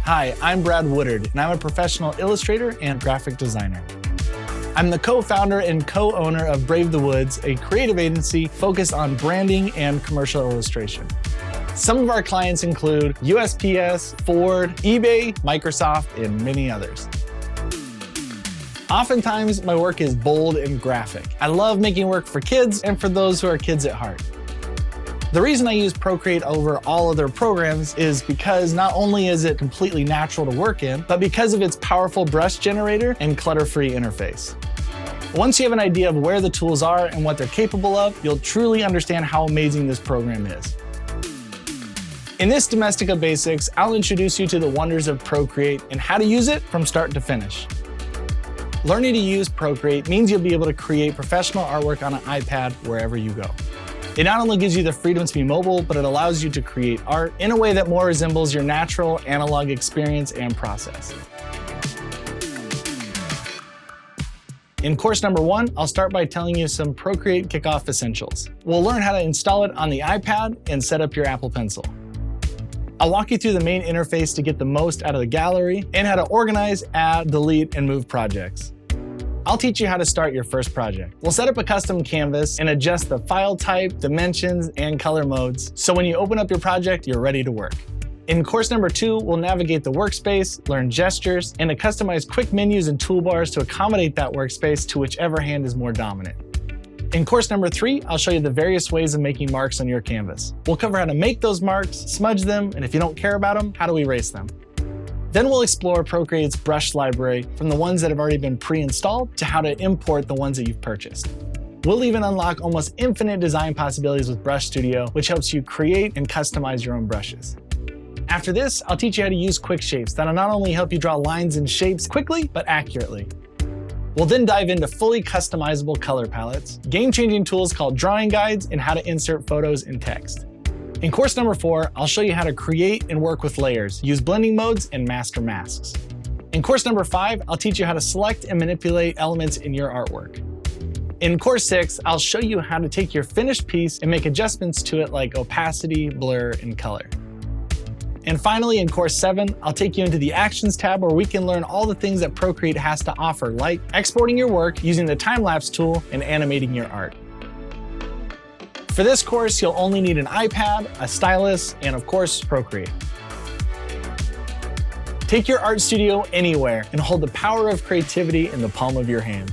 Hi, I'm Brad Woodard, and I'm a professional illustrator and graphic designer. I'm the co-founder and co-owner of Brave the Woods, a creative agency focused on branding and commercial illustration. Some of our clients include USPS, Ford, eBay, Microsoft, and many others. Oftentimes, my work is bold and graphic. I love making work for kids and for those who are kids at heart. The reason I use Procreate over all other programs is because not only is it completely natural to work in, but because of its powerful brush generator and clutter-free interface. Once you have an idea of where the tools are and what they're capable of, you'll truly understand how amazing this program is. In this Domestika Basics, I'll introduce you to the wonders of Procreate and how to use it from start to finish. Learning to use Procreate means you'll be able to create professional artwork on an iPad wherever you go. It not only gives you the freedom to be mobile, but it allows you to create art in a way that more resembles your natural analog experience and process. In course number 1, I'll start by telling you some Procreate kickoff essentials. We'll learn how to install it on the iPad and set up your Apple Pencil. I'll walk you through the main interface to get the most out of the gallery and how to organize, add, delete, and move projects. I'll teach you how to start your first project. We'll set up a custom canvas and adjust the file type, dimensions, and color modes, so when you open up your project, you're ready to work. In course number 2, we'll navigate the workspace, learn gestures, and to customize quick menus and toolbars to accommodate that workspace to whichever hand is more dominant. In course number 3, I'll show you the various ways of making marks on your canvas. We'll cover how to make those marks, smudge them, and if you don't care about them, how to erase them. Then we'll explore Procreate's brush library, from the ones that have already been pre-installed to how to import the ones that you've purchased. We'll even unlock almost infinite design possibilities with Brush Studio, which helps you create and customize your own brushes. After this, I'll teach you how to use QuickShapes that'll not only help you draw lines and shapes quickly, but accurately. We'll then dive into fully customizable color palettes, game-changing tools called drawing guides, and how to insert photos and text. In course number 4, I'll show you how to create and work with layers, use blending modes, and master masks. In course number 5, I'll teach you how to select and manipulate elements in your artwork. In course 6, I'll show you how to take your finished piece and make adjustments to it like opacity, blur, and color. And finally, in course 7, I'll take you into the Actions tab where we can learn all the things that Procreate has to offer, like exporting your work using the time-lapse tool and animating your art. For this course, you'll only need an iPad, a stylus, and of course, Procreate. Take your art studio anywhere and hold the power of creativity in the palm of your hand.